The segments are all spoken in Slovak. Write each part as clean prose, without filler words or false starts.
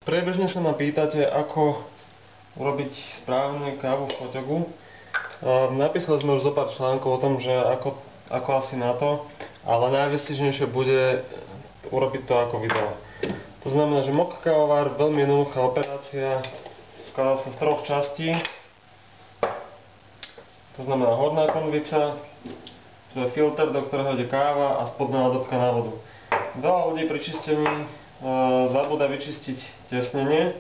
Priebežne sa ma pýtate, ako urobiť správne kávu v koťogu. Napísali sme už zo pár článkov o tom, že ako asi na to, ale najvýstižnejšie bude urobiť to ako video. To znamená, že mok kávovár, veľmi jednoduchá operácia, skladá sa z troch častí. To znamená horná konvica, to je filter, do ktorého ide káva, a spodná nádobka na vodu. Veľa ľudí pri čistení zabúda vyčistiť tesnenie,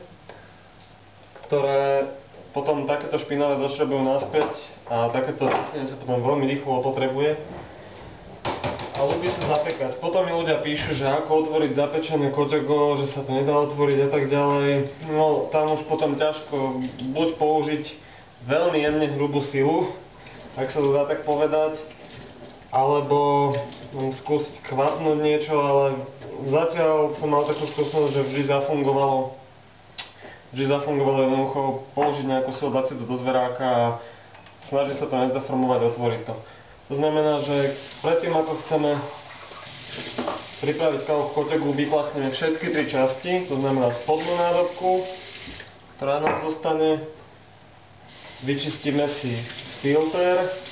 ktoré potom takéto špinavé zošrebujú naspäť a takéto tesnenie sa potom veľmi rýchlo opotrebuje a ľubí sa zapekať. Potom mi ľudia píšu, že ako otvoriť zapečené koťogo, že sa to nedá otvoriť a tak ďalej. No tam už potom ťažko buď použiť veľmi jemne hrubú silu, ak sa to dá tak povedať, alebo skúsiť kvapnúť niečo, ale zatiaľ som mal takú skúsenosť, že vždy zafungovalo jednoducho použiť nejakú silu, dať si to do zveráka a snažiť sa to nezdeformovať, otvoriť to. To znamená, že predtým ako chceme pripraviť kávu v koťogu, vypláchneme všetky tri časti, to znamená spodnú nádobku, ktorá nám zostane, vyčistíme si filter.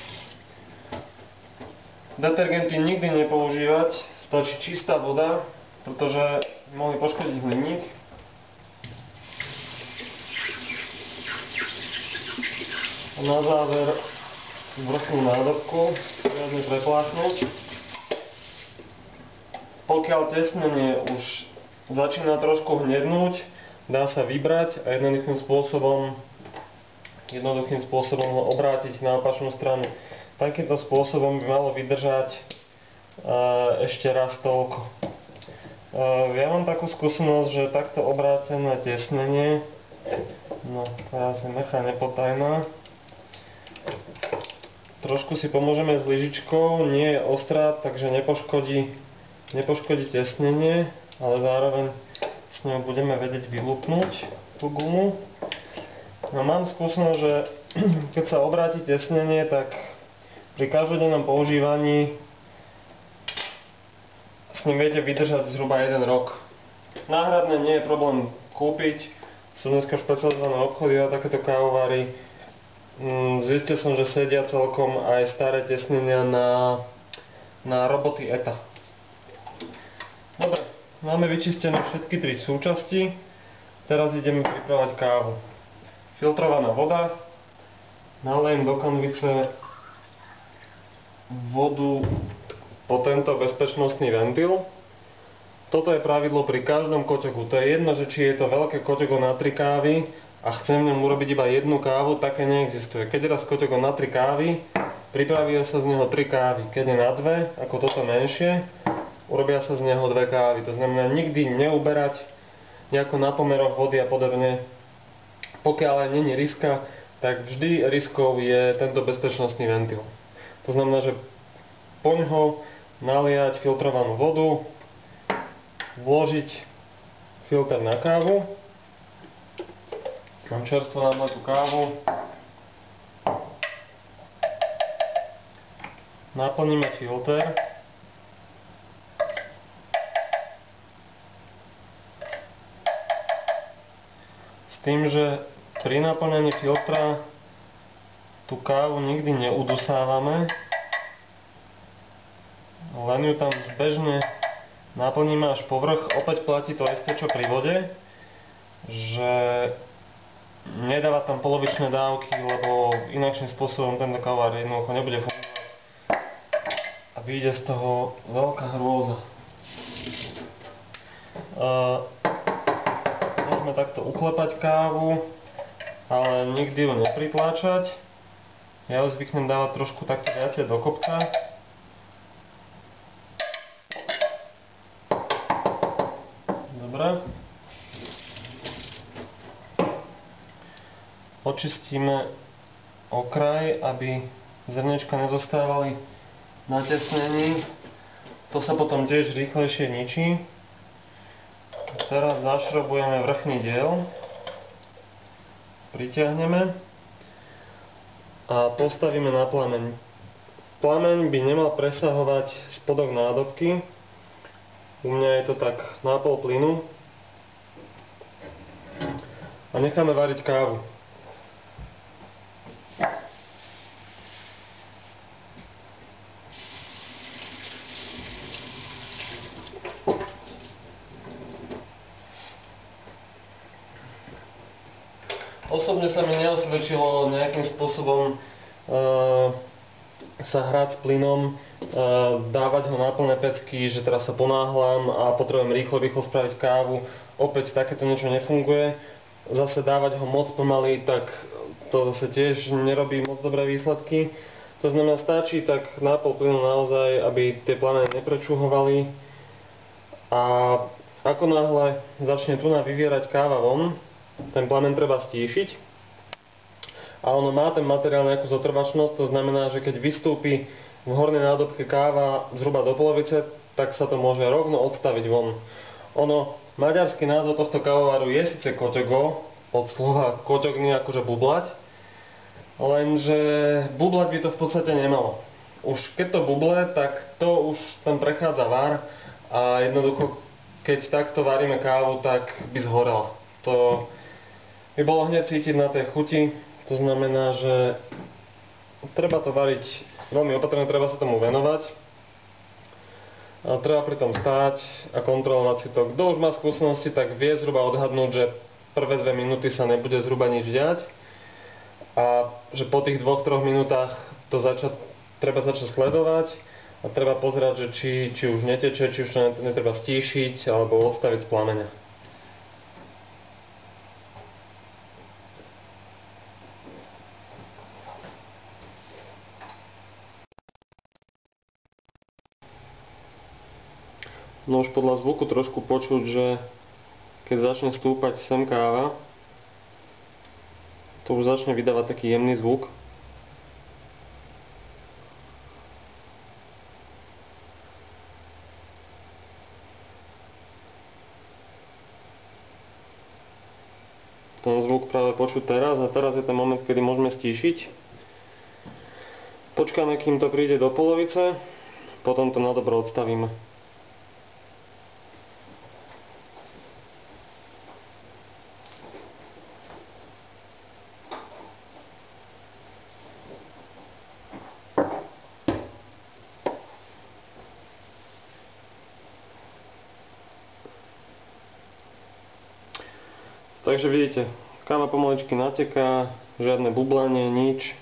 Detergenty nikdy nepoužívať, stačí čistá voda, pretože mohli poškodiť hliník. A na záver vrchnú nádobku riadne prepláchnuť. Pokiaľ tesnenie už začína trošku hnednúť, dá sa vybrať a jednoduchým spôsobom ho obrátiť na opačnú stranu. Takýmto spôsobom by malo vydržať ešte raz toľko. Ja mám takú skúsenosť, že takto obrátené tesnenie, no teraz je mecha nepodajná, trošku si pomôžeme s lyžičkou, nie je ostrá, takže nepoškodí tesnenie, ale zároveň s ňou budeme vedieť vylúpnuť tú gumu. No, mám skúsenosť, že keď sa obráti tesnenie, tak pri každodennom používaní s ním viete vydržať zhruba 1 rok. Náhradné nie je problém kúpiť, sú dneska špecializované obchody a takéto kávovary. Zistil som, že sedia celkom aj staré tesnenia na roboty ETA. Dobre, máme vyčistené všetky tri súčasti, teraz ideme pripravať kávu. Filtrovaná voda, nalejem do kanvice vodu po tento bezpečnostný ventil. Toto je pravidlo pri každom koťogu. To je jedno, že či je to veľké koťogo na 3 kávy a chcem v ňom urobiť iba jednu kávu, také neexistuje. Keď je raz koťogo na 3 kávy, pripravia sa z neho 3 kávy. Keď je na 2, ako toto menšie, urobia sa z neho 2 kávy. To znamená nikdy neuberať nejako na pomeroch vody a podobne. Pokiaľ aj není riska, tak vždy riskou je tento bezpečnostný ventil. To znamená, že poňho naliať filtrovanú vodu, vložiť filter na kávu. Mám čerstvo nablatú kávu. Naplníme filter. S tým, že pri naplňaní filtra tú kávu nikdy neudusávame, len ju tam zbežne naplníme až po vrch. Opäť platí to isté, čo pri vode, že nedávať tam polovičné dávky, lebo inakším spôsobom tento kávovár jednoducho nebude fungovať a vyjde z toho veľká hrôza. Môžeme takto uklepať kávu, ale nikdy ju nepritláčať. Ja ju zvyknem dávať trošku takto viacej do kopca. Dobre. Očistíme okraj, aby zrniečka nezostávali na tesnení. To sa potom tiež rýchlejšie ničí. Teraz zašrobujeme vrchný diel. Pritiahneme a postavíme na plameň. Plameň by nemal presahovať spodok nádobky. U mňa je to tak na pol plynu. A necháme variť kávu. Osobne sa mi neosvedčilo nejakým spôsobom sa hrať s plynom, dávať ho na plné pecky, že teraz sa ponáhľam a potrebujem rýchlo spraviť kávu. Opäť takéto niečo nefunguje. Zase dávať ho moc pomaly, tak to zase tiež nerobí moc dobré výsledky. To znamená, stačí tak na pol plynu naozaj, aby tie plamene neprečuhovali. A ako náhle začne tu vyvierať káva von, ten plamen treba stíšiť. A ono má ten materiál nejakú zotrvačnosť, to znamená, že keď vystúpi v hornej nádobke káva zhruba do polovice, tak sa to môže rovno odstaviť von. Maďarský názov tohto kávovaru je síce koťogo, od slova koťogný, akože bublať, lenže bublať by to v podstate nemalo. Už keď to buble, tak to už tam prechádza var a jednoducho, keď takto varíme kávu, tak by zhorela. To by bolo hneď cítiť na tej chuti, to znamená, že treba to variť veľmi opatrne, treba sa tomu venovať. A treba pri tom stáť a kontrolovať si to. Kto už má skúsenosti, tak vie zhruba odhadnúť, že prvé 2 minúty sa nebude zhruba nič diať a že po tých 2-3 minútach to treba začať sledovať a treba pozerať, že či už neteče, či už to netreba stíšiť alebo odstaviť z plameňa. No už podľa zvuku trošku počuť, že keď začne stúpať sem káva, to už začne vydávať taký jemný zvuk. Ten zvuk práve počuť teraz a teraz je ten moment, kedy môžeme stíšiť. Počkáme, kým to príde do polovice, potom to nadobro odstavíme. Takže vidíte, káva pomaličky nateká, žiadne bublanie, nič.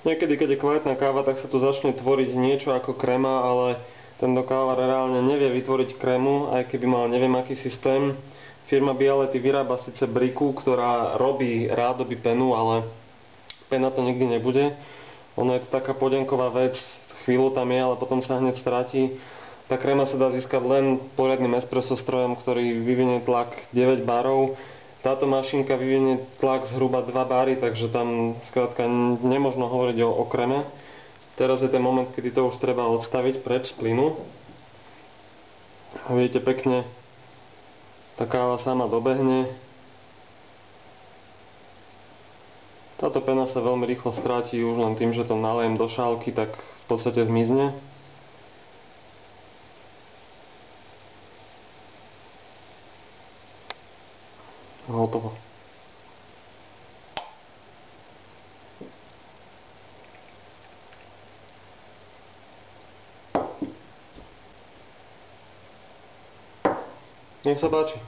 Niekedy, keď je kvalitná káva, tak sa tu začne tvoriť niečo ako kréma, ale tento kávar reálne nevie vytvoriť krému, aj keby mal neviem aký systém. Firma Bialetti vyrába síce briku, ktorá robí rádoby penu, ale pena to nikdy nebude. Ono je to taká podenková vec, chvíľu tam je, ale potom sa hneď stratí. Tá kréma sa dá získať len poriadnym espresso strojom, ktorý vyvinie tlak 9 barov. Táto mašinka vyvinie tlak zhruba 2 bary, takže tam skrátka nemožno hovoriť o kréme. Teraz je ten moment, kedy to už treba odstaviť preč z plynu. A vidíte pekne, tá káva sama dobehne. Táto pena sa veľmi rýchlo stráti už len tým, že to nalejem do šálky, tak v podstate zmizne. Hotovo. Nech sa páči.